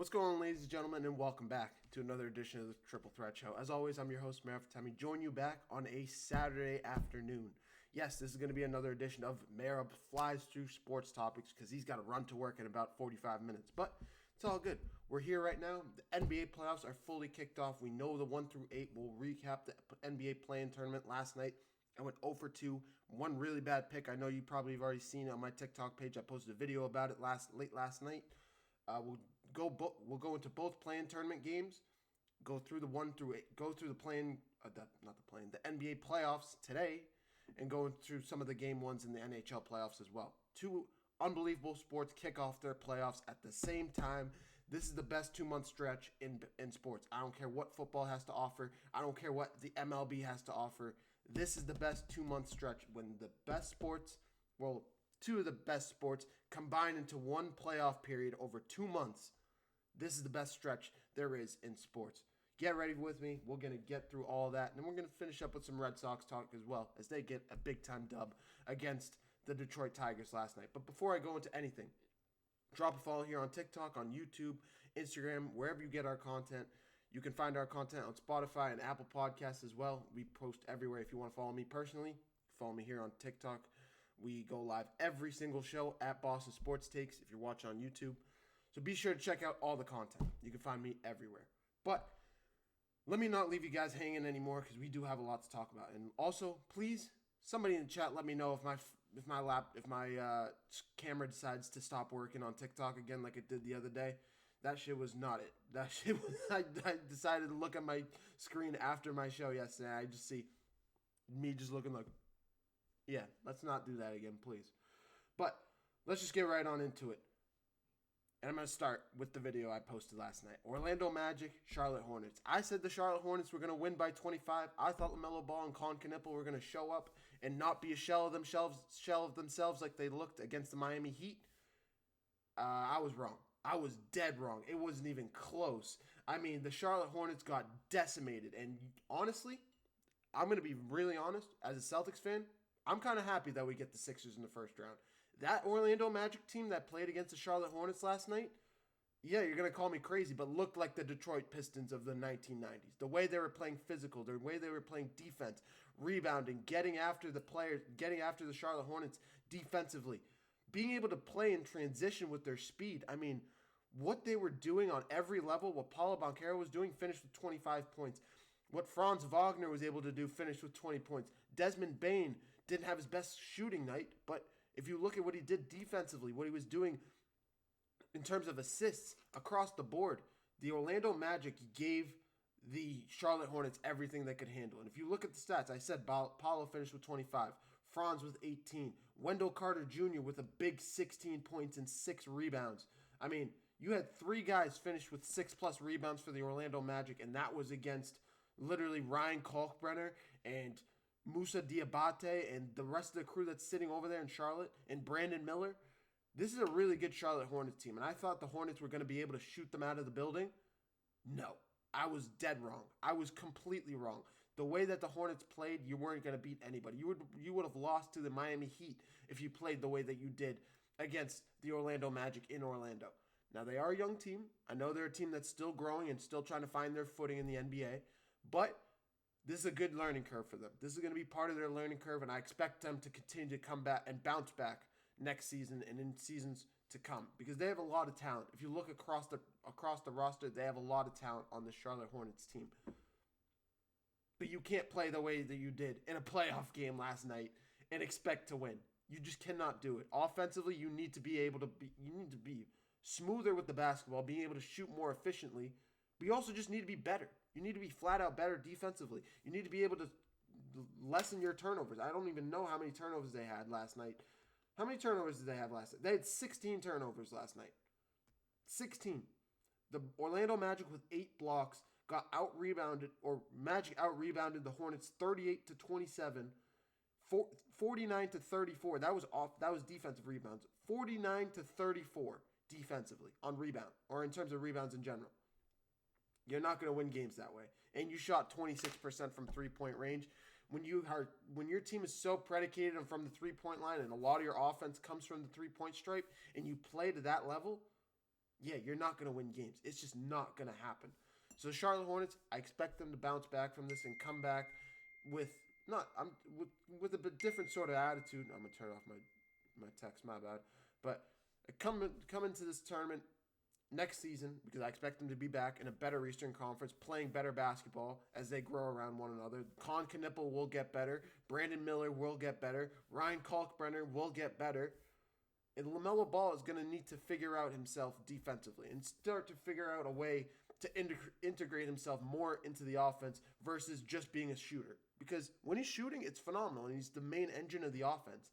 What's going on, ladies and gentlemen, and welcome back to another edition of the Triple Threat Show. As always, I'm your host, Mayor Tammy, join you back on a Saturday afternoon. Yes, this is going to be another edition of Mayor Flies Through Sports Topics because he's got to run to work in about 45 minutes, but it's all good. We're here right now. The NBA playoffs are fully kicked off. We know the 1 through 8. We'll recap the NBA play-in tournament last night. I went 0 for 2, one really bad pick. I know you probably have already seen it on my TikTok page. I posted a video about it late last night. We'll go into both play-in tournament games, go through the 1 through 8, go through the the NBA playoffs today, and go through some of the game ones in the NHL playoffs as well. Two unbelievable sports kick off their playoffs at the same time. This is the best 2-month stretch in sports. I don't care what football has to offer. I don't care what the MLB has to offer. This is the best 2-month stretch when the best sports, two of the best sports combined into one playoff period over 2 months. This is the best stretch there is in sports. Get ready with me. We're going to get through all of that, and then we're going to finish up with some Red Sox talk as well as they get a big-time dub against the Detroit Tigers last night. But before I go into anything, drop a follow here on TikTok, on YouTube, Instagram, wherever you get our content. You can find our content on Spotify and Apple Podcasts as well. We post everywhere. If you want to follow me personally, follow me here on TikTok. We go live every single show at Boston Sports Takes if you're watching on YouTube. So be sure to check out all the content. You can find me everywhere. But let me not leave you guys hanging anymore because we do have a lot to talk about. And also, please, somebody in the chat, let me know if my camera decides to stop working on TikTok again like it did the other day. That shit was not it. That shit was. I decided to look at my screen after my show yesterday. I just see me just looking like, yeah, let's not do that again, please. But let's just get right on into it. And I'm going to start with the video I posted last night. Orlando Magic, Charlotte Hornets. I said the Charlotte Hornets were going to win by 25. I thought LaMelo Ball and Colin Knippel were going to show up and not be a shell of themselves like they looked against the Miami Heat. I was wrong. I was dead wrong. It wasn't even close. I mean, the Charlotte Hornets got decimated. And honestly, I'm going to be really honest. As a Celtics fan, I'm kind of happy that we get the Sixers in the first round. That Orlando Magic team that played against the Charlotte Hornets last night, yeah, you're going to call me crazy, but looked like the Detroit Pistons of the 1990s. The way they were playing physical, the way they were playing defense, rebounding, getting after the players, getting after the Charlotte Hornets defensively, being able to play in transition with their speed. I mean, what they were doing on every level, what Paulo Banchero was doing, finished with 25 points. What Franz Wagner was able to do, finished with 20 points. Desmond Bane didn't have his best shooting night, but if you look at what he did defensively, what he was doing in terms of assists across the board, the Orlando Magic gave the Charlotte Hornets everything they could handle. And if you look at the stats, I said Paulo finished with 25, Franz with 18, Wendell Carter Jr. with a big 16 points and 6 rebounds. I mean, you had 3 guys finish with 6+ rebounds for the Orlando Magic, and that was against literally Ryan Kalkbrenner and Moussa Diabate and the rest of the crew that's sitting over there in Charlotte and Brandon Miller. This is a really good Charlotte Hornets team, and I thought the Hornets were going to be able to shoot them out of the building. No, I was dead wrong. I was completely wrong. The way that the Hornets played, you weren't going to beat anybody. You would have lost to the Miami Heat if you played the way that you did against the Orlando Magic in Orlando. Now, they are a young team. I know they're a team that's still growing and still trying to find their footing in the NBA, but this is a good learning curve for them. This is going to be part of their learning curve, and I expect them to continue to come back and bounce back next season and in seasons to come because they have a lot of talent. If you look across the roster, they have a lot of talent on the Charlotte Hornets team. But you can't play the way that you did in a playoff game last night and expect to win. You just cannot do it. Offensively, you need to be smoother with the basketball, being able to shoot more efficiently, but you also just need to be better. You need to be flat out better defensively. You need to be able to lessen your turnovers. I don't even know how many turnovers they had last night. How many turnovers did they have last night? They had 16 turnovers last night. 16. The Orlando Magic with 8 blocks got out-rebounded, or Magic out-rebounded the Hornets 38-27, 49-34. That was defensive rebounds. 49-34 defensively on rebound, or in terms of rebounds in general. You're not going to win games that way. And you shot 26% from three-point range. When your team is so predicated from the three-point line and a lot of your offense comes from the three-point stripe and you play to that level, yeah, you're not going to win games. It's just not going to happen. So the Charlotte Hornets, I expect them to bounce back from this and come back with not I'm with a bit different sort of attitude. I'm gonna turn off my text, my bad. But come into this tournament next season because I expect them to be back in a better Eastern Conference, playing better basketball as they grow around one another. Con Knippel will get better. Brandon Miller will get better. Ryan Kalkbrenner will get better. And LaMelo Ball is going to need to figure out himself defensively and start to figure out a way to integrate himself more into the offense versus just being a shooter. Because when he's shooting, it's phenomenal, and he's the main engine of the offense.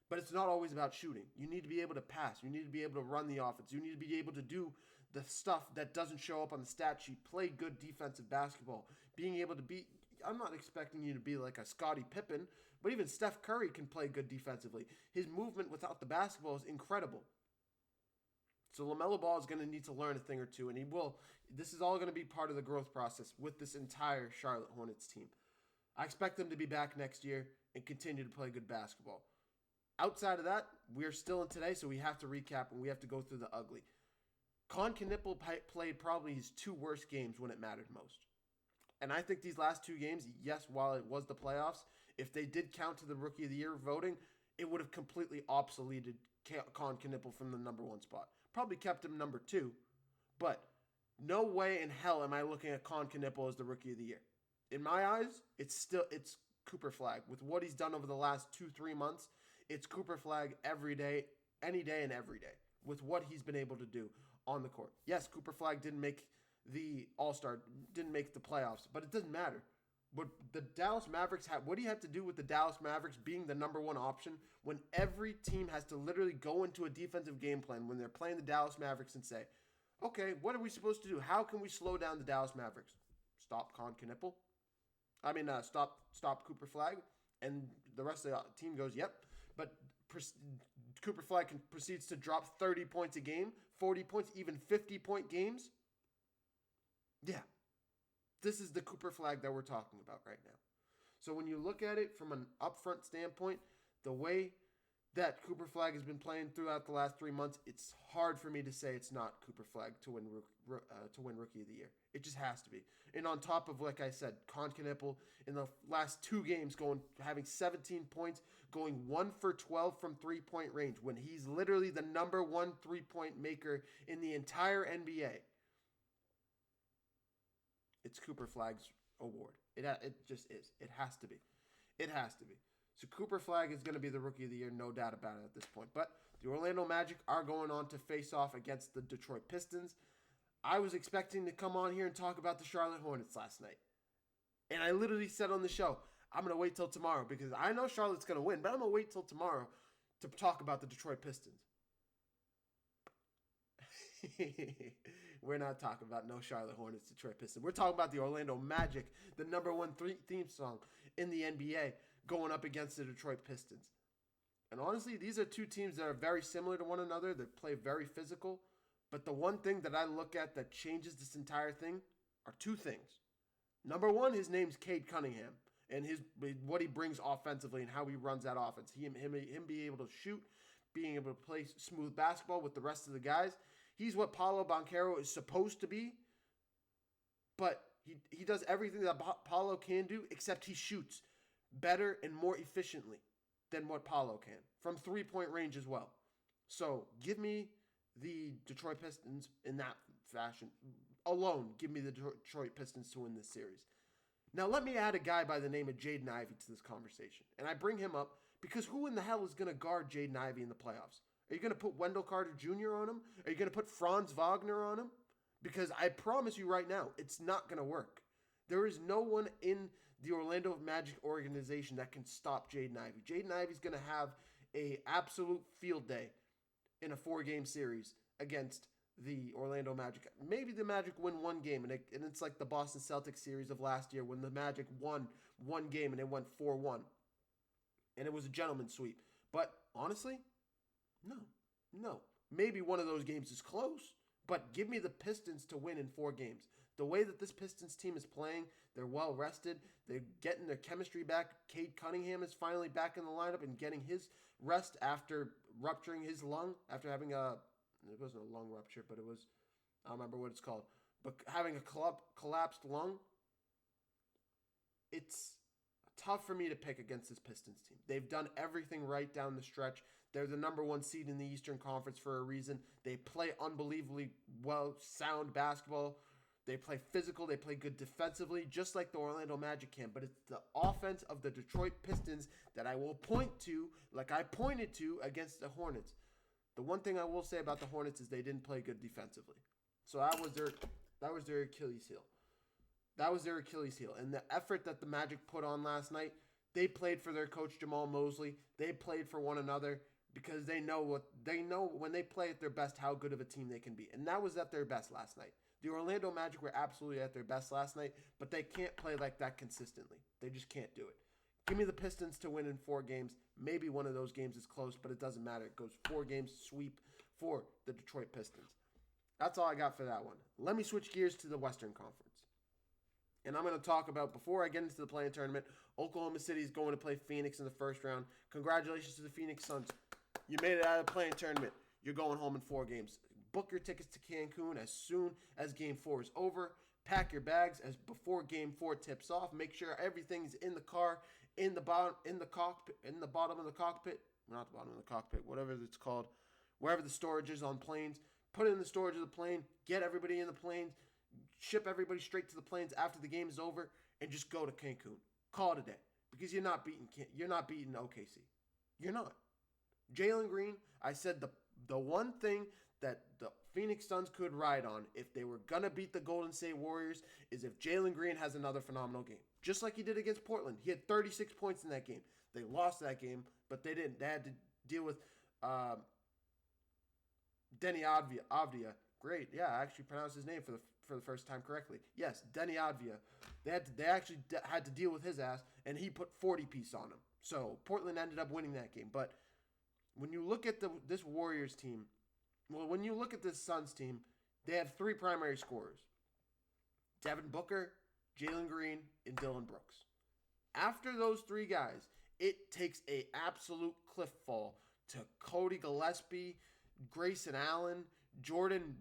But it's not always about shooting. You need to be able to pass. You need to be able to run the offense. You need to be able to do the stuff that doesn't show up on the stat sheet. Play good defensive basketball. Being able to be... I'm not expecting you to be like a Scottie Pippen, but even Steph Curry can play good defensively. His movement without the basketball is incredible. So LaMelo Ball is going to need to learn a thing or two, and he will. This is all going to be part of the growth process with this entire Charlotte Hornets team. I expect them to be back next year and continue to play good basketball. Outside of that, we're still in today, so we have to recap and we have to go through the ugly. Con Knippel played probably his two worst games when it mattered most. And I think these last two games, yes, while it was the playoffs, if they did count to the Rookie of the Year voting, it would have completely obsoleted Con Knippel from the number one spot. Probably kept him number two, but no way in hell am I looking at Con Knippel as the Rookie of the Year. In my eyes, it's Cooper Flag. With what he's done over the last 2-3 months, it's Cooper Flag every day, any day and every day, with what he's been able to do on the court. Yes, Cooper Flag didn't make the All-Star, didn't make the playoffs, but it doesn't matter. But the Dallas Mavericks what do you have to do with the Dallas Mavericks being the number one option when every team has to literally go into a defensive game plan when they're playing the Dallas Mavericks and say, okay, what are we supposed to do? How can we slow down the Dallas Mavericks? Stop Con Knippel. Stop Cooper Flag. And the rest of the team goes, yep. But Cooper Flag proceeds to drop 30 points a game, 40 points, even 50-point games. Yeah. This is the Cooper Flag that we're talking about right now. So when you look at it from an upfront standpoint, the way that Cooper Flag has been playing throughout the last 3 months, it's hard for me to say it's not Cooper Flag to win Rookie of the Year. It just has to be. And on top of, like I said, Con Knippel in the last two games having 17 points, going 1 for 12 from three-point range when he's literally the number one three-point maker in the entire NBA. It's Cooper Flag's award. It just is. It has to be. It has to be. So Cooper Flag is going to be the Rookie of the Year, no doubt about it at this point. But the Orlando Magic are going on to face off against the Detroit Pistons. I was expecting to come on here and talk about the Charlotte Hornets last night. And I literally said on the show, I'm going to wait till tomorrow because I know Charlotte's going to win, but I'm going to wait till tomorrow to talk about the Detroit Pistons. We're not talking about no Charlotte Hornets, Detroit Pistons. We're talking about the Orlando Magic, the number one theme song in the NBA, going up against the Detroit Pistons. And honestly, these are two teams that are very similar to one another, that play very physical. But the one thing that I look at that changes this entire thing are two things. Number one, his name's Cade Cunningham, and what he brings offensively and how he runs that offense. Him being able to shoot, being able to play smooth basketball with the rest of the guys. He's what Paolo Banchero is supposed to be, but he does everything that Paolo can do, except he shoots better and more efficiently than what Paolo can, from three-point range as well. So give me the Detroit Pistons in that fashion. Alone, give me the Detroit Pistons to win this series. Now let me add a guy by the name of Jaden Ivey to this conversation. And I bring him up because who in the hell is going to guard Jaden Ivey in the playoffs? Are you going to put Wendell Carter Jr. on him? Are you going to put Franz Wagner on him? Because I promise you right now, it's not going to work. There is no one in the Orlando Magic organization that can stop Jaden Ivey. Jaden Ivey's going to have an absolute field day in a 4-game series against the Orlando Magic. Maybe the Magic win one game, and it's like the Boston Celtics series of last year when the Magic won one game and it went 4-1. And it was a gentleman's sweep. But honestly, no. Maybe one of those games is close, but give me the Pistons to win in 4 games. The way that this Pistons team is playing, they're well rested. They're getting their chemistry back. Cade Cunningham is finally back in the lineup and getting his rest after rupturing his lung, after having it wasn't a lung rupture, but it was, I don't remember what it's called. But having a collapsed lung, it's tough for me to pick against this Pistons team. They've done everything right down the stretch. They're the number one seed in the Eastern Conference for a reason. They play unbelievably well, sound basketball. They play physical. They play good defensively, just like the Orlando Magic can. But it's the offense of the Detroit Pistons that I will point to, like I pointed to against the Hornets. The one thing I will say about the Hornets is they didn't play good defensively. So that was their Achilles heel. That was their Achilles heel. And the effort that the Magic put on last night, they played for their coach Jamal Mosley. They played for one another because they know when they play at their best how good of a team they can be. And that was at their best last night. The Orlando Magic were absolutely at their best last night, but they can't play like that consistently. They just can't do it. Give me the Pistons to win in 4 games. Maybe one of those games is close, but it doesn't matter. It goes 4 games sweep for the Detroit Pistons. That's all I got for that one. Let me switch gears to the Western Conference. And I'm going to talk about, before I get into the play-in tournament, Oklahoma City is going to play Phoenix in the first round. Congratulations to the Phoenix Suns. You made it out of the play-in tournament. You're going home in 4 games. Book your tickets to Cancun as soon as Game 4 is over. Pack your bags as before Game 4 tips off. Make sure everything's in the car, in the bottom of the cockpit. Not the bottom of the cockpit, whatever it's called. Wherever the storage is on planes. Put it in the storage of the plane. Get everybody in the planes. Ship everybody straight to the planes after the game is over, and just go to Cancun. Call it a day, because you're not beating OKC. You're not. Jalen Green, I said the one thing that the Phoenix Suns could ride on if they were gonna beat the Golden State Warriors is if Jalen Green has another phenomenal game, just like he did against Portland. He had 36 points in that game. They lost that game, but they didn't. They had to deal with Denny Avdia. Great, yeah, I actually pronounced his name for the first time correctly. Yes, Denny Avdia. They actually had to deal with his ass, and he put 40 piece on him. So Portland ended up winning that game. But when you look at this Warriors team, when you look at this Suns team, they have 3 primary scorers: Devin Booker, Jalen Green, and Dylan Brooks. After those 3 guys, it takes a absolute cliff fall to Cody Gillespie, Grayson Allen, Jordan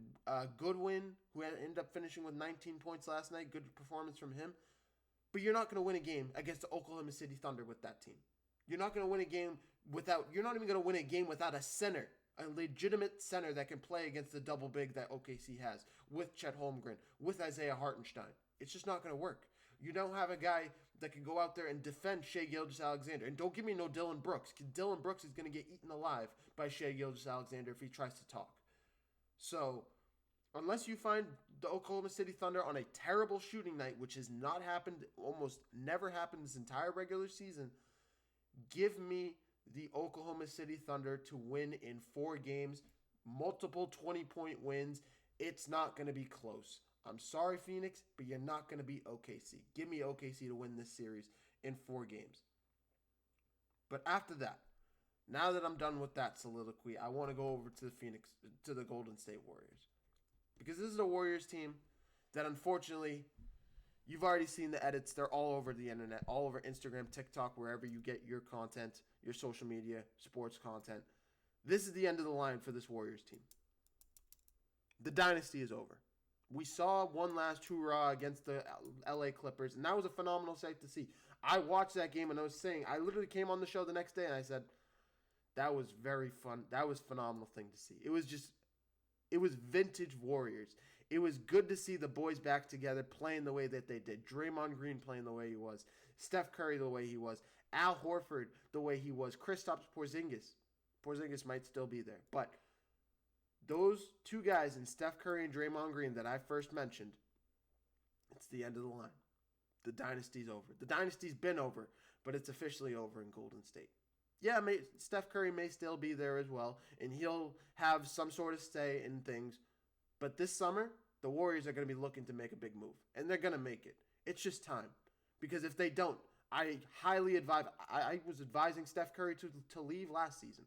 Goodwin, who ended up finishing with 19 points last night. Good performance from him. But you're not going to win a game against the Oklahoma City Thunder with that team. You're not going to win a game you're not even going to win a game without a center, a legitimate center that can play against the double big that OKC has, with Chet Holmgren, with Isaiah Hartenstein. It's just not going to work. You don't have a guy that can go out there and defend Shai Gilgeous-Alexander. And don't give me no Dylan Brooks, because Dylan Brooks is going to get eaten alive by Shai Gilgeous-Alexander if he tries to talk. So, unless you find the Oklahoma City Thunder on a terrible shooting night, which has not happened, almost never happened this entire regular season, give me the Oklahoma City Thunder to win in 4 games, multiple 20-point wins. It's not going to be close. I'm sorry, Phoenix, but you're not going to beat OKC. Give me OKC to win this series in 4 games. But after that, now that I'm done with that soliloquy, I want to go over to the Golden State Warriors. Because this is a Warriors team that, unfortunately, you've already seen the edits. They're all over the internet, all over Instagram, TikTok, wherever you get your content, your social media, sports content. This is the end of the line for this Warriors team. The dynasty is over. We saw one last hurrah against the LA Clippers, and that was a phenomenal sight to see. I watched that game, and I literally came on the show the next day, and I said, that was very fun. That was a phenomenal thing to see. It was vintage Warriors. It was good to see the boys back together playing the way that they did. Draymond Green playing the way he was. Steph Curry the way he was. Al Horford the way he was. Kristaps Porzingis. Porzingis might still be there. But those 2 guys in Steph Curry and Draymond Green that I first mentioned, it's the end of the line. The dynasty's over. The dynasty's been over, but it's officially over in Golden State. Yeah, Steph Curry may still be there as well, and he'll have some sort of say in things. But this summer, the Warriors are going to be looking to make a big move, and they're going to make it. It's just time. Because if they don't, I highly advise. I was advising Steph Curry to leave last season.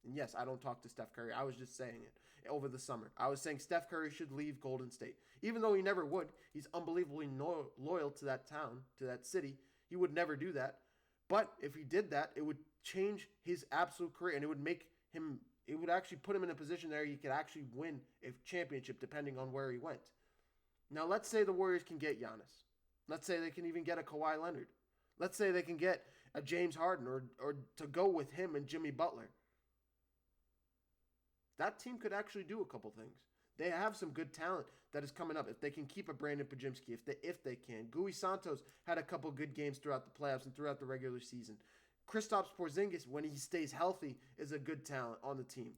And yes, I don't talk to Steph Curry. I was just saying it over the summer. I was saying Steph Curry should leave Golden State. Even though he never would. He's unbelievably loyal to that town, to that city. He would never do that. But if he did that, it would change his absolute career, and it would make him It would actually put him in a position there he could actually win a championship depending on where he went. Now, let's say the Warriors can get Giannis. Let's say they can even get a Kawhi Leonard. Let's say they can get a James Harden or to go with him and Jimmy Butler. That team could actually do a couple things. They have some good talent that is coming up. If they can keep a Brandon Podziemski, if they can. Gui Santos had a couple good games throughout the playoffs and throughout the regular season. Kristaps Porzingis, when he stays healthy, is a good talent on the team.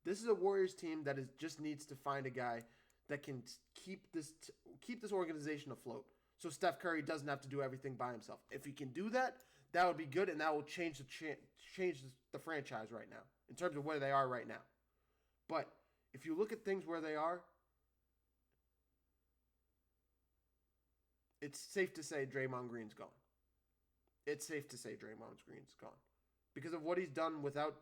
This is a Warriors team that just needs to find a guy that can keep this organization afloat. So Steph Curry doesn't have to do everything by himself. If he can do that, that would be good, and that will change the franchise right now in terms of where they are right now. But if you look at things where they are, it's safe to say Draymond Green's gone. It's safe to say Draymond Green's gone. Because of what he's done without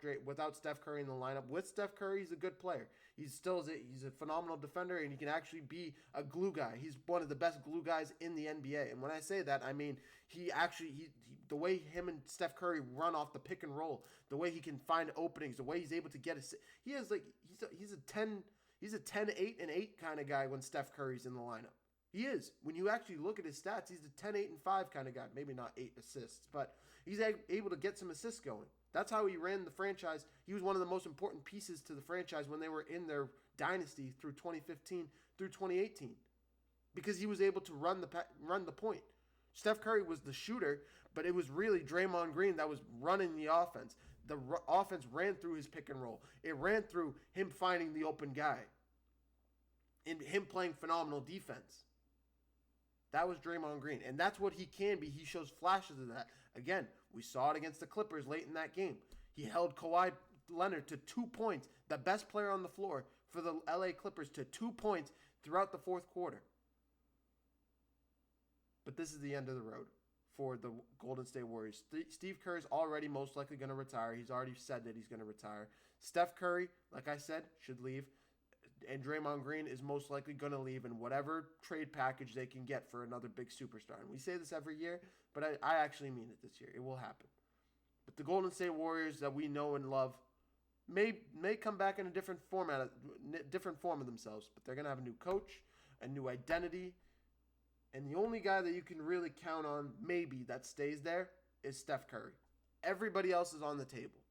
Steph Curry in the lineup. With Steph Curry, he's a good player. He's a phenomenal defender, and he can actually be a glue guy. He's one of the best glue guys in the NBA. And when I say that, I mean the way him and Steph Curry run off the pick and roll, the way he can find openings, the way he's able to get he's a 10, 8, and 8 kind of guy when Steph Curry's in the lineup. He is. When you actually look at his stats, he's a 10, 8, and 5 kind of guy. Maybe not 8 assists, but he's able to get some assists going. That's how he ran the franchise. He was one of the most important pieces to the franchise when they were in their dynasty through 2015 through 2018 because he was able to run the point. Steph Curry was the shooter, but it was really Draymond Green that was running the offense. The offense ran through his pick and roll. It ran through him finding the open guy and him playing phenomenal defense. That was Draymond Green, and that's what he can be. He shows flashes of that. Again, we saw it against the Clippers late in that game. He held Kawhi Leonard to 2 points, the best player on the floor for the LA Clippers, to 2 points throughout the fourth quarter. But this is the end of the road for the Golden State Warriors. Steve Kerr is already most likely going to retire. He's already said that he's going to retire. Steph Curry, like I said, should leave. And Draymond Green is most likely going to leave in whatever trade package they can get for another big superstar. And we say this every year, but I actually mean it this year. It will happen. But the Golden State Warriors that we know and love may come back in a different form of themselves. But they're going to have a new coach, a new identity. And the only guy that you can really count on maybe that stays there is Steph Curry. Everybody else is on the table.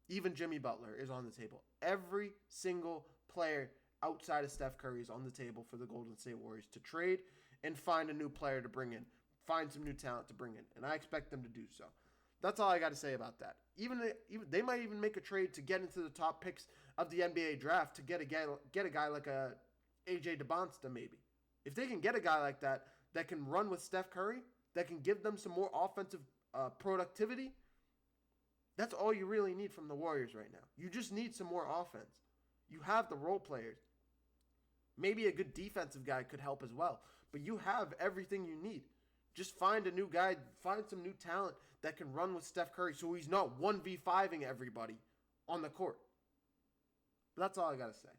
Even Jimmy Butler is on the table. Every single player outside of Steph Curry is on the table for the Golden State Warriors to trade and find a new player to bring in, find some new talent to bring in, and I expect them to do so. That's all I got to say about that. Even they might even make a trade to get into the top picks of the NBA draft to get a guy like a AJ DeBonsta maybe. If they can get a guy like that can run with Steph Curry, that can give them some more offensive productivity, that's all you really need from the Warriors right now. You just need some more offense. You have the role players. Maybe a good defensive guy could help as well. But you have everything you need. Just find a new guy, find some new talent that can run with Steph Curry so he's not 1v5ing everybody on the court. But that's all I got to say.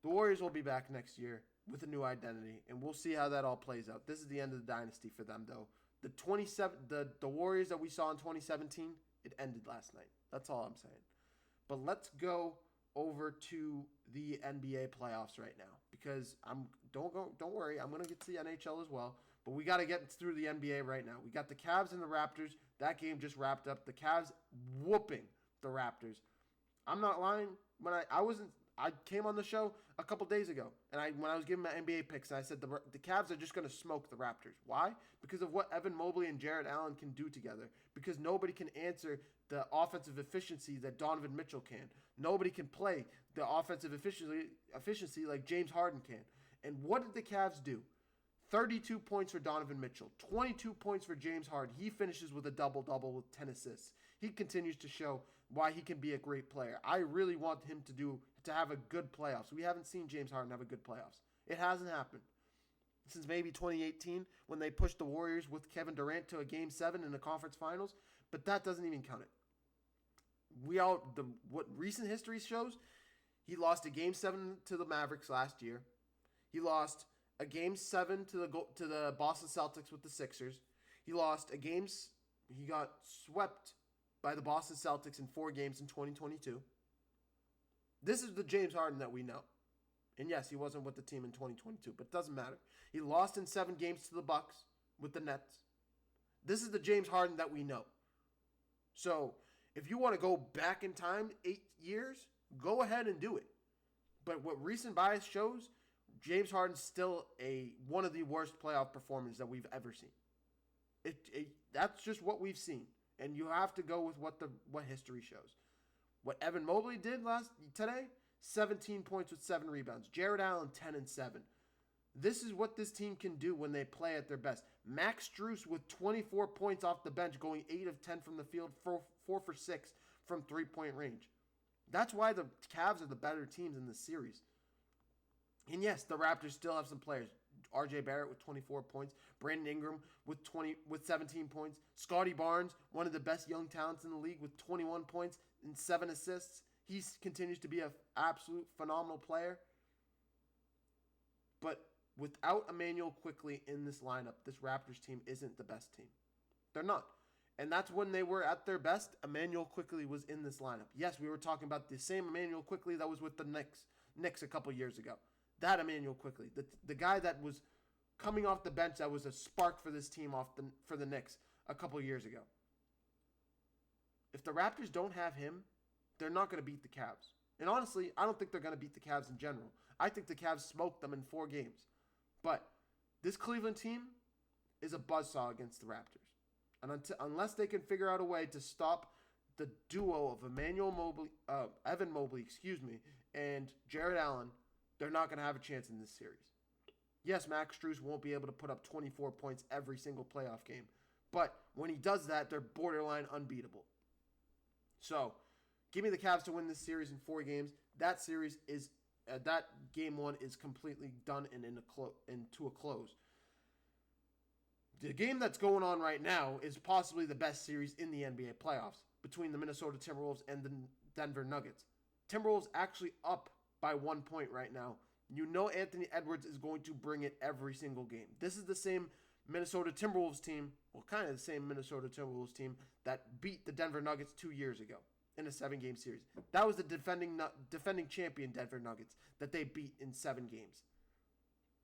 The Warriors will be back next year with a new identity, and we'll see how that all plays out. This is the end of the dynasty for them, though. The Warriors that we saw in 2017, it ended last night. That's all I'm saying. But let's go over to the NBA playoffs right now because don't worry, I'm going to get to the NHL as well, but we got to get through the NBA right now. We got the Cavs and the Raptors. That game just wrapped up. The Cavs whooping the Raptors. I'm not lying. When I came on the show a couple days ago, and when I was giving my NBA picks, and I said the Cavs are just going to smoke the Raptors. Why? Because of what Evan Mobley and Jarrett Allen can do together. Because nobody can answer the offensive efficiency that Donovan Mitchell can. Nobody can play the offensive efficiency like James Harden can. And what did the Cavs do? 32 points for Donovan Mitchell, 22 points for James Harden. He finishes with a double-double with 10 assists. He continues to show why he can be a great player. I really want him to have a good playoffs. We haven't seen James Harden have a good playoffs. It hasn't happened since maybe 2018 when they pushed the Warriors with Kevin Durant to a Game 7 in the conference finals, but that doesn't even count it. What recent history shows, he lost a Game 7 to the Mavericks last year. He lost a Game 7 to the Boston Celtics with the Sixers. He got swept by the Boston Celtics in 4 games in 2022. This is the James Harden that we know. And yes, he wasn't with the team in 2022, but it doesn't matter. He lost in 7 games to the Bucks with the Nets. This is the James Harden that we know. So, if you want to go back in time 8 years, go ahead and do it. But what recent bias shows, James Harden's still one of the worst playoff performances that we've ever seen. That's just what we've seen, and you have to go with what history shows. What Evan Mobley did today, 17 points with 7 rebounds. Jared Allen, 10 and 7. This is what this team can do when they play at their best. Max Strus with 24 points off the bench, going 8 of 10 from the field, 4 for 6 from three-point range. That's why the Cavs are the better teams in this series. And yes, the Raptors still have some players. RJ Barrett with 24 points. Brandon Ingram with 17 points. Scotty Barnes, one of the best young talents in the league, with 21 points and 7 assists. He continues to be an absolute phenomenal player. But without Emmanuel Quickley in this lineup, this Raptors team isn't the best team. They're not. And that's when they were at their best. Emmanuel Quickley was in this lineup. Yes, we were talking about the same Emmanuel Quickley that was with the Knicks a couple years ago. That Emmanuel Quickley, the guy that was coming off the bench, that was a spark for this team for the Knicks a couple years ago. If the Raptors don't have him, they're not going to beat the Cavs. And honestly, I don't think they're going to beat the Cavs in general. I think the Cavs smoked them in 4 games. But this Cleveland team is a buzzsaw against the Raptors. And unless they can figure out a way to stop the duo of Evan Mobley, and Jared Allen, they're not going to have a chance in this series. Yes, Max Strus won't be able to put up 24 points every single playoff game. But when he does that, they're borderline unbeatable. So, give me the Cavs to win this series in 4 games. That series is, that game 1 is completely done and into a close. The game that's going on right now is possibly the best series in the NBA playoffs between the Minnesota Timberwolves and the Denver Nuggets. Timberwolves actually up by 1 point right now. You know Anthony Edwards is going to bring it every single game. This is the same Minnesota Timberwolves team, well, kind of the same Minnesota Timberwolves team that beat the Denver Nuggets 2 years ago in a 7-game series. That was the defending champion Denver Nuggets that they beat in 7 games.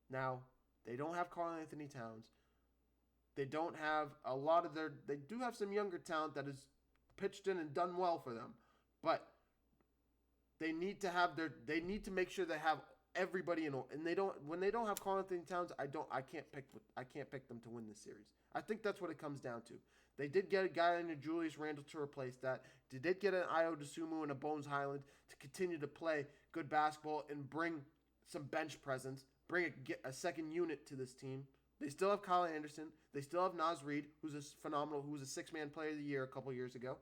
Now, they don't have Karl-Anthony Towns. They don't have a lot of they do have some younger talent that has pitched in and done well for them. But they need to make sure they have everybody in, and when they don't have Karl-Anthony Towns, I can't pick them to win this series. I think that's what it comes down to. They did get a guy in Julius Randle to replace that. They did get an Ayo Dosunmu and a Bones Highland to continue to play good basketball and bring some bench presence, bring a second unit to this team. They still have Kyle Anderson. They still have Naz Reid, who was a 6-man player of the year a couple years ago.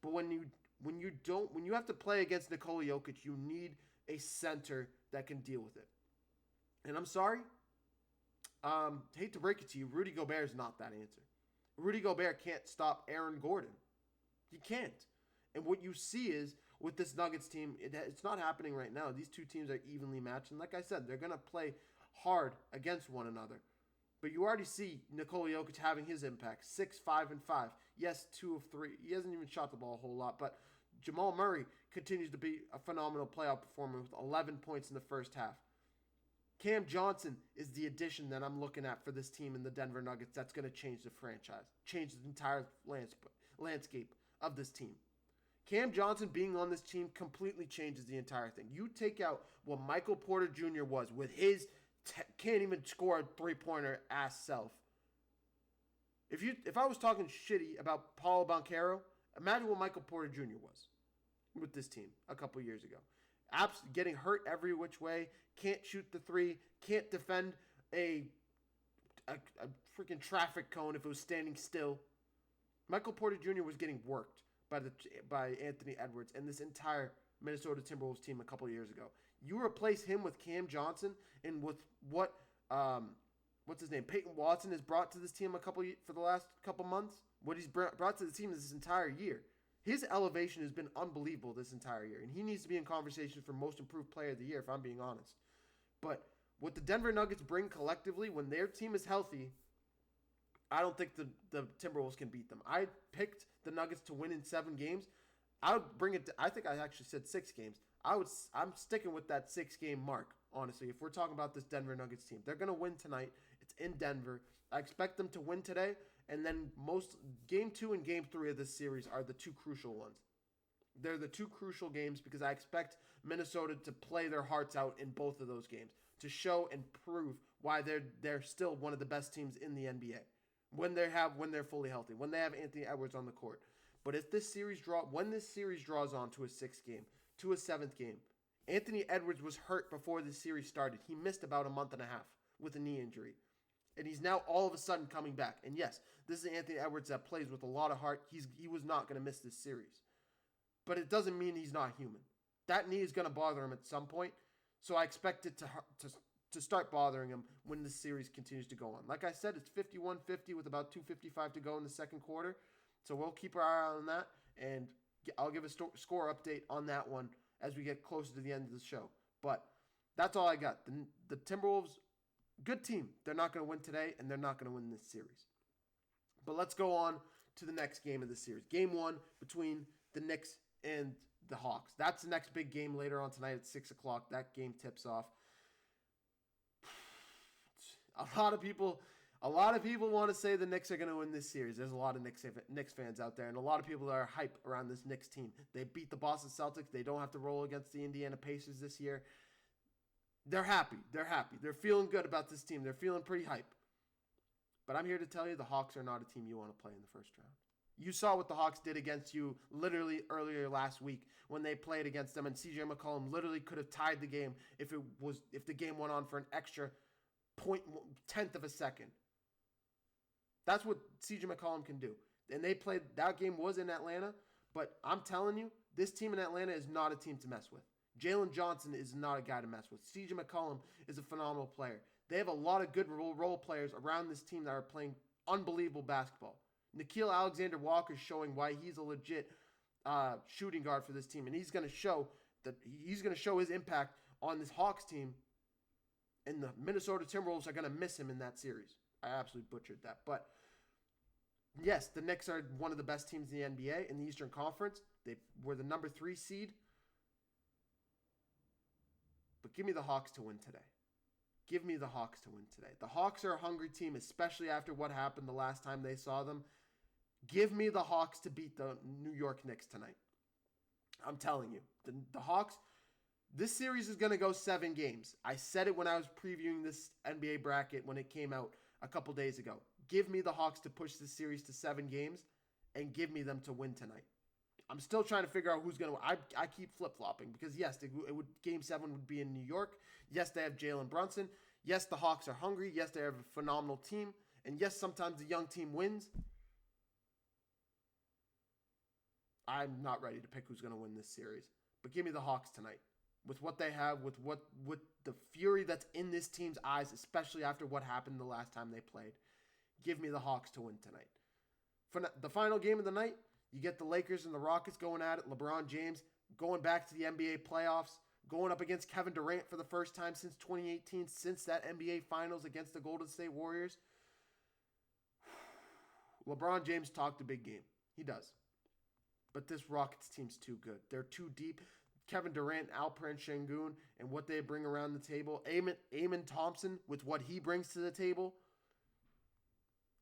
But when you have to play against Nikola Jokic, you need a center that can deal with it. And I'm sorry, hate to break it to you, Rudy Gobert is not that answer. Rudy Gobert can't stop Aaron Gordon. He can't. And what you see is with this Nuggets team, it's not happening right now. These two teams are evenly matched, and like I said, they're going to play hard against one another. But you already see Nikola Jokic having his impact. 6, 5, and 5. Yes, 2 of 3. He hasn't even shot the ball a whole lot. But Jamal Murray continues to be a phenomenal playoff performer with 11 points in the first half. Cam Johnson is the addition that I'm looking at for this team in the Denver Nuggets that's going to change the franchise. Change the entire landscape of this team. Cam Johnson being on this team completely changes the entire thing. You take out what Michael Porter Jr. was with his can't even score a 3-pointer ass self. If I was talking shitty about Paulo Banchero, imagine what Michael Porter Jr. was with this team a couple years ago. Getting hurt every which way, can't shoot the 3, can't defend a freaking traffic cone if it was standing still. Michael Porter Jr. was getting worked by Anthony Edwards and this entire Minnesota Timberwolves team a couple years ago. You replace him with Cam Johnson and with what's his name, Peyton Watson has brought to this team for the last couple months. What he's brought to the team this entire year. His elevation has been unbelievable this entire year, and he needs to be in conversation for most improved player of the year, if I'm being honest. But what the Denver Nuggets bring collectively, when their team is healthy, I don't think the Timberwolves can beat them. I picked the Nuggets to win in 7 games, I would bring it to, I think I actually said 6 games. I'm sticking with that 6-game mark, honestly. If we're talking about this Denver Nuggets team, they're going to win tonight. It's in Denver. I expect them to win today, and then game 2 and game 3 of this series are the 2 crucial ones. They're the 2 crucial games because I expect Minnesota to play their hearts out in both of those games to show and prove why they're still one of the best teams in the NBA when they're fully healthy, when they have Anthony Edwards on the court. But if when this series draws on to a 6th game, to a 7th game, Anthony Edwards was hurt before the series started. He missed about a month and a half with a knee injury. And he's now all of a sudden coming back. And yes, this is Anthony Edwards that plays with a lot of heart. He was not going to miss this series. But it doesn't mean he's not human. That knee is going to bother him at some point. So I expect it to start bothering him when the series continues to go on. Like I said, it's 51-50 with about 2:55 to go in the second quarter. So we'll keep our eye on that. And I'll give a score update on that one as we get closer to the end of the show. But that's all I got. The Timberwolves, good team. They're not going to win today, and they're not going to win this series. But let's go on to the next game of the series. Game 1 between the Knicks and the Hawks. That's the next big game later on tonight at 6 o'clock. That game tips off. A lot of people want to say the Knicks are going to win this series. There's a lot of Knicks fans out there, and a lot of people that are hype around this Knicks team. They beat the Boston Celtics. They don't have to roll against the Indiana Pacers this year. They're happy. They're feeling good about this team. They're feeling pretty hype. But I'm here to tell you the Hawks are not a team you want to play in the first round. You saw what the Hawks did against you literally earlier last week when they played against them, and CJ McCollum literally could have tied the game if the game went on for an extra 0.1 of a second. That's what CJ McCollum can do. And that game was in Atlanta, but I'm telling you, this team in Atlanta is not a team to mess with. Jalen Johnson is not a guy to mess with. CJ McCollum is a phenomenal player. They have a lot of good role players around this team that are playing unbelievable basketball. Nickeil Alexander-Walker is showing why he's a legit shooting guard for this team, and he's going to show his impact on this Hawks team. And the Minnesota Timberwolves are going to miss him in that series. I absolutely butchered that, but yes, the Knicks are one of the best teams in the NBA in the Eastern Conference. They were the number 3 seed. But give me the Hawks to win today. Give me the Hawks to win today. The Hawks are a hungry team, especially after what happened the last time they saw them. Give me the Hawks to beat the New York Knicks tonight. I'm telling you. The Hawks, this series is going to go 7 games. I said it when I was previewing this NBA bracket when it came out a couple days ago. Give me the Hawks to push this series to 7 games and give me them to win tonight. I'm still trying to figure out who's going to win. I keep flip-flopping because, yes, Game 7 would be in New York. Yes, they have Jalen Brunson. Yes, the Hawks are hungry. Yes, they have a phenomenal team. And, yes, sometimes the young team wins. I'm not ready to pick who's going to win this series. But give me the Hawks tonight. With what they have, with the fury that's in this team's eyes, especially after what happened the last time they played. Give me the Hawks to win tonight. For the final game of the night, you get the Lakers and the Rockets going at it. LeBron James going back to the NBA playoffs, going up against Kevin Durant for the first time since 2018, since that NBA Finals against the Golden State Warriors. LeBron James talked a big game. He does. But this Rockets team's too good. They're too deep. Kevin Durant, Alperen Şengün, and what they bring around the table. Amen Thompson with what he brings to the table.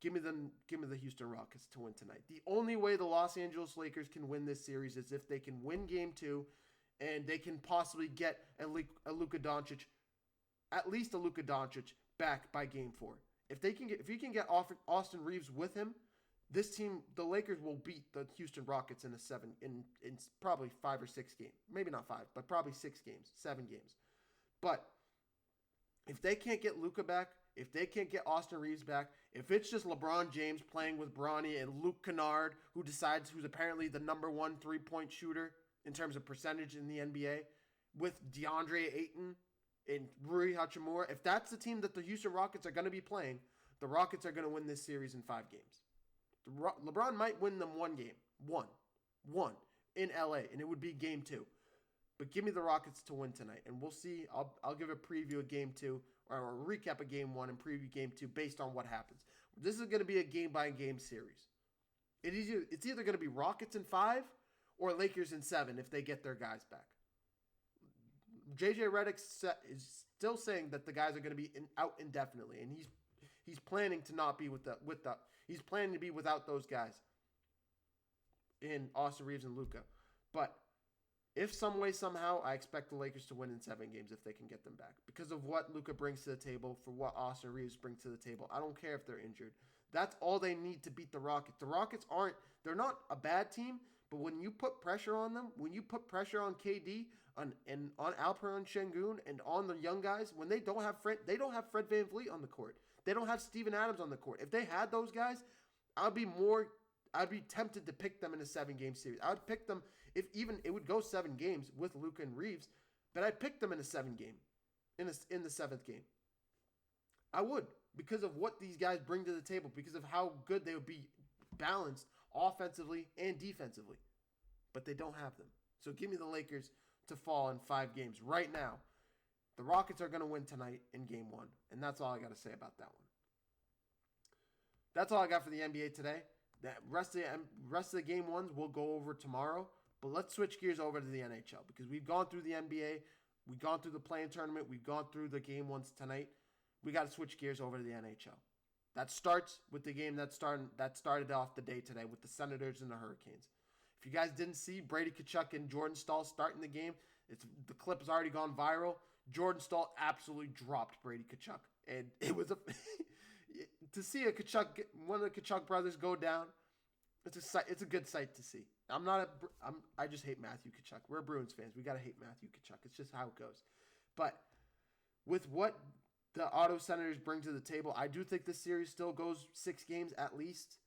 Give me the Houston Rockets to win tonight. The only way the Los Angeles Lakers can win this series is if they can win Game 2 and they can possibly get a Luka Doncic, at least a Luka Doncic, back by Game 4. If he can get Austin Reeves with him, this team, the Lakers, will beat the Houston Rockets in probably 5 or 6 games. Maybe not 5, but probably 6 games, 7 games. But if they can't get Luka back, if they can't get Austin Reeves back, if it's just LeBron James playing with Bronny and Luke Kennard, who's apparently the number 1 3-point shooter in terms of percentage in the NBA, with DeAndre Ayton and Rui Hachimura, if that's the team that the Houston Rockets are going to be playing, the Rockets are going to win this series in 5 games. LeBron might win them 1 game. One in LA, and it would be Game 2. But give me the Rockets to win tonight, and we'll see. I'll give a preview of Game 2, or a recap of Game 1 and preview Game 2 based on what happens. This is going to be a game-by-game series. It's either going to be Rockets in 5 or Lakers in 7 if they get their guys back. JJ Redick is still saying that the guys are going to be out indefinitely, and he's planning to not be he's planning to be without those guys in Austin Reeves and Luka. But if some way, somehow, I expect the Lakers to win in 7 games if they can get them back. Because of what Luka brings to the table, for what Austin Reeves brings to the table. I don't care if they're injured. That's all they need to beat the Rockets. The Rockets they're not a bad team, but when you put pressure on them, when you put pressure on KD, on Alperen Şengün, and on the young guys, when they don't have Fred VanVleet on the court. They don't have Steven Adams on the court. If they had those guys, I'd be tempted to pick them in a 7-game series. I would pick them it would go 7 games with Luka and Reeves, but I'd pick them in a 7-game, in the 7th game. I would, because of what these guys bring to the table, because of how good they would be balanced offensively and defensively. But they don't have them. So give me the Lakers to fall in 5 games right now. The Rockets are going to win tonight in Game 1, and that's all I got to say about that one. That's all I got for the NBA today. The rest of the Game 1s we'll go over tomorrow, but let's switch gears over to the NHL because we've gone through the NBA, we've gone through the play-in tournament, we've gone through the Game 1s tonight. We got to switch gears over to the NHL. That starts with the game that started off the day today with the Senators and the Hurricanes. If you guys didn't see Brady Tkachuk and Jordan Staal starting the game, the clip has already gone viral. Jordan Staal absolutely dropped Brady Tkachuk, and it was to see one of the Tkachuk brothers go down. It's a good sight to see. I just hate Matthew Tkachuk. We're Bruins fans. We gotta hate Matthew Tkachuk. It's just how it goes. But with what the Ottawa Senators bring to the table, I do think this series still goes 6 games at least.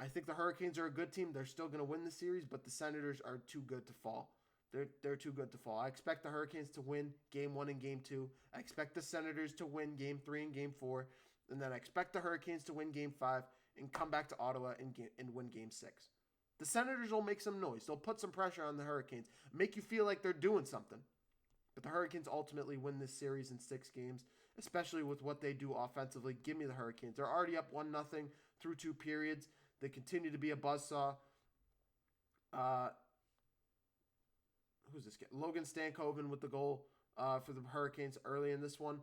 I think the Hurricanes are a good team. They're still going to win the series, but the Senators are too good to fall. They're too good to fall. I expect the Hurricanes to win Game 1 and Game 2. I expect the Senators to win Game 3 and Game 4. And then I expect the Hurricanes to win Game 5 and come back to Ottawa and win Game 6. The Senators will make some noise. They'll put some pressure on the Hurricanes, make you feel like they're doing something. But the Hurricanes ultimately win this series in 6 games, especially with what they do offensively. Give me the Hurricanes. They're already up 1-0 through 2 periods. They continue to be a buzzsaw. Who's this guy? Logan Stankoven with the goal for the Hurricanes early in this one.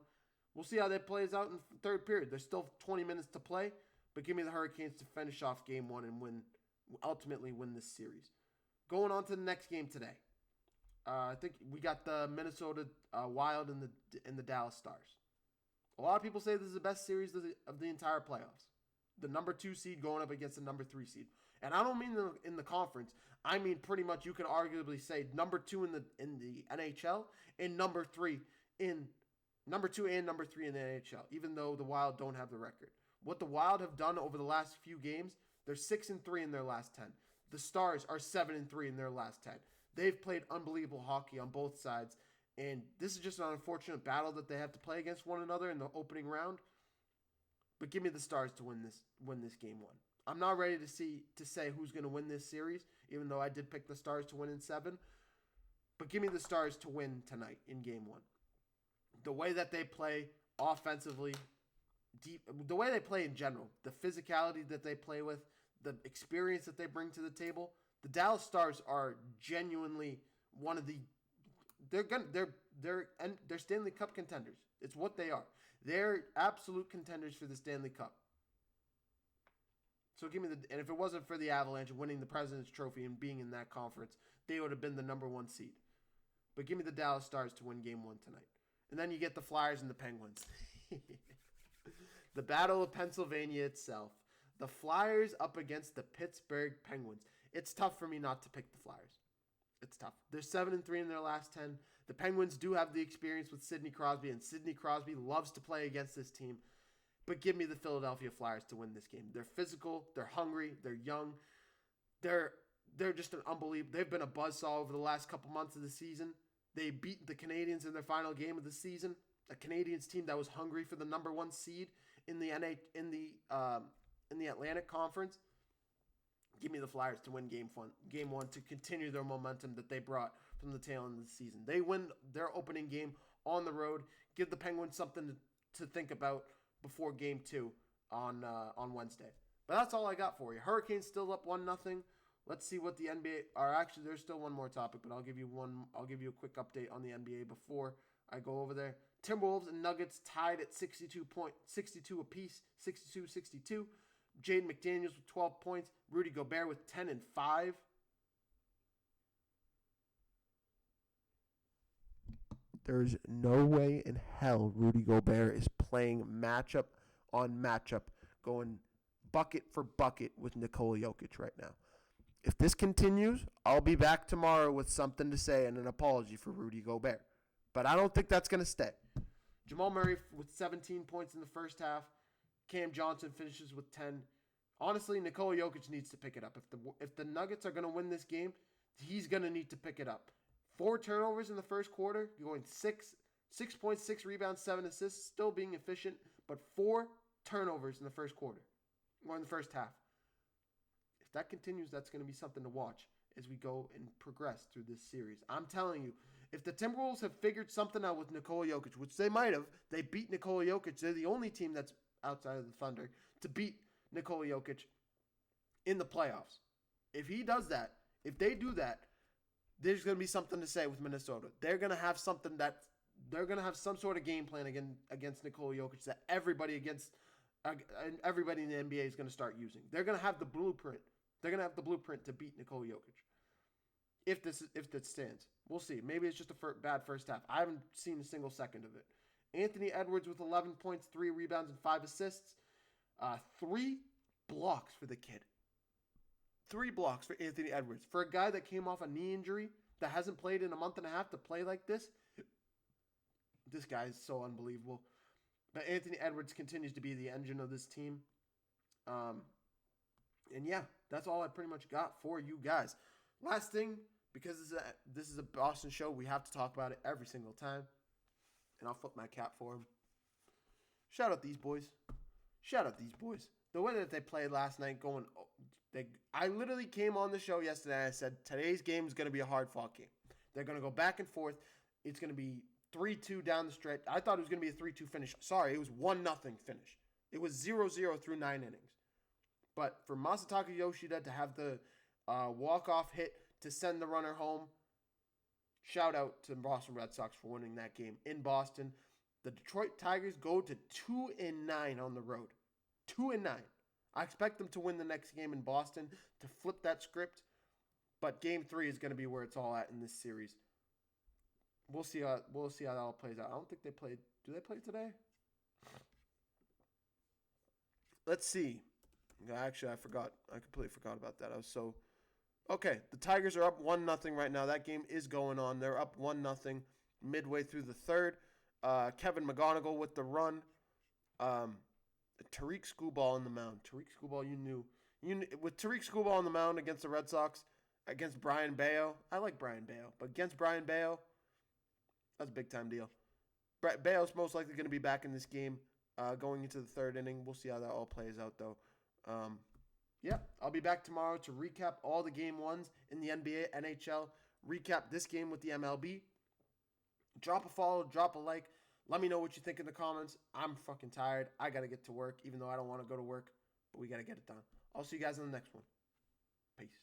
We'll see how that plays out in the 3rd period. There's still 20 minutes to play, but give me the Hurricanes to finish off Game 1 and ultimately win this series. Going on to the next game today. I think we got the Minnesota Wild and the Dallas Stars. A lot of people say this is the best series of the entire playoffs. The number 2 seed going up against the number 3 seed. And I don't mean in the conference. I mean pretty much you could arguably say number 2 in the NHL and number 2 and number 3 in the NHL, even though the Wild don't have the record. What the Wild have done over the last few games, they're 6-3 in their last 10. The Stars are 7-3 in their last 10. They've played unbelievable hockey on both sides, and this is just an unfortunate battle that they have to play against one another in the opening round. But give me the Stars to win this Game 1. I'm not ready to say who's going to win this series, even though I did pick the Stars to win in 7. But give me the Stars to win tonight in Game 1. The way that they play offensively, the way they play in general, the physicality that they play with, the experience that they bring to the table, the Dallas Stars are genuinely one of the they're Stanley Cup contenders. It's what they are. They're absolute contenders for the Stanley Cup. So give me and if it wasn't for the Avalanche winning the President's Trophy and being in that conference, they would have been the number 1 seed. But give me the Dallas Stars to win Game 1 tonight. And then you get the Flyers and the Penguins. The Battle of Pennsylvania itself. The Flyers up against the Pittsburgh Penguins. It's tough for me not to pick the Flyers. It's tough. They're 7-3 in their last 10. The Penguins do have the experience with Sidney Crosby, and Sidney Crosby loves to play against this team. But give me the Philadelphia Flyers to win this game. They're physical. They're hungry. They're young. They're just an unbelievable. They've been a buzzsaw over the last couple months of the season. They beat the Canadiens in their final game of the season. A Canadiens team that was hungry for the number 1 seed in the Atlantic Conference. Give me the Flyers to win Game 1 to continue their momentum that they brought from the tail end of the season. They win their opening game on the road. Give the Penguins something to think about before Game 2 on Wednesday. But that's all I got for you. Hurricanes still up 1-0. Let's see what the NBA are. Actually, there's still one more topic, but I'll give you a quick update on the NBA before I go over there. Timberwolves and Nuggets tied at 62 apiece, 62-62. Jaden McDaniels with 12 points. Rudy Gobert with 10 and 5. There's no way in hell Rudy Gobert is playing matchup on matchup, going bucket for bucket with Nikola Jokic right now. If this continues, I'll be back tomorrow with something to say and an apology for Rudy Gobert. But I don't think that's going to stay. Jamal Murray with 17 points in the first half. Cam Johnson finishes with 10. Honestly, Nikola Jokic needs to pick it up. If the Nuggets are going to win this game, he's going to need to pick it up. 4 turnovers in the first quarter, going 6 points, 6 rebounds, 7 assists, still being efficient, but 4 turnovers in the first quarter, or in the first half. If that continues, that's going to be something to watch as we go and progress through this series. I'm telling you, if the Timberwolves have figured something out with Nikola Jokic, which they might have, they beat Nikola Jokic. They're the only team that's outside of the Thunder to beat Nikola Jokic in the playoffs. If he does that, if they do that, there's going to be something to say with Minnesota. They're going to have some sort of game plan against Nikola Jokic that everybody in the NBA is going to start using. They're going to have the blueprint. They're going to have the blueprint to beat Nikola Jokic. If that stands, we'll see. Maybe it's just a bad first half. I haven't seen a single second of it. Anthony Edwards with 11 points, 3 rebounds, and 5 assists. 3 blocks for the kid. 3 blocks for Anthony Edwards. For a guy that came off a knee injury, that hasn't played in a month and a half, to play like this guy is so unbelievable. But Anthony Edwards continues to be the engine of this team. And yeah, that's all I pretty much got for you guys. Last thing, because this is a Boston show, we have to talk about it every single time. And I'll flip my cap for them. Shout out these boys. The way that they played last night, I literally came on the show yesterday and I said, today's game is going to be a hard-fought game. They're going to go back and forth. It's going to be 3-2 down the stretch. I thought it was going to be a 3-2 finish. Sorry, it was 1-0 finish. It was 0-0 through 9 innings. But for Masataka Yoshida to have the walk-off hit to send the runner home, shout out to Boston Red Sox for winning that game in Boston. The Detroit Tigers go to 2-9 on the road. 2-9. I expect them to win the next game in Boston to flip that script. But Game 3 is going to be where it's all at in this series. We'll see how that all plays out. I don't think they played. Do they play today? Let's see. Actually, I forgot. I completely forgot about that. Okay, the Tigers are up 1-0 right now. That game is going on. They're up 1-0 midway through the third. Kevin McGonigal with the run. Tariq Skubal on the mound. Tariq Skubal, you knew. With Tariq Skubal on the mound against the Red Sox, against Brian Bayo. I like Brian Bayo, but against Brian Bayo, that's a big-time deal. Bayo's most likely going to be back in this game going into the third inning. We'll see how that all plays out, though. Yeah, I'll be back tomorrow to recap all the game ones in the NBA, NHL, recap this game with the MLB. Drop a follow, drop a like. Let me know what you think in the comments. I'm fucking tired. I got to get to work, even though I don't want to go to work, but we got to get it done. I'll see you guys in the next one. Peace.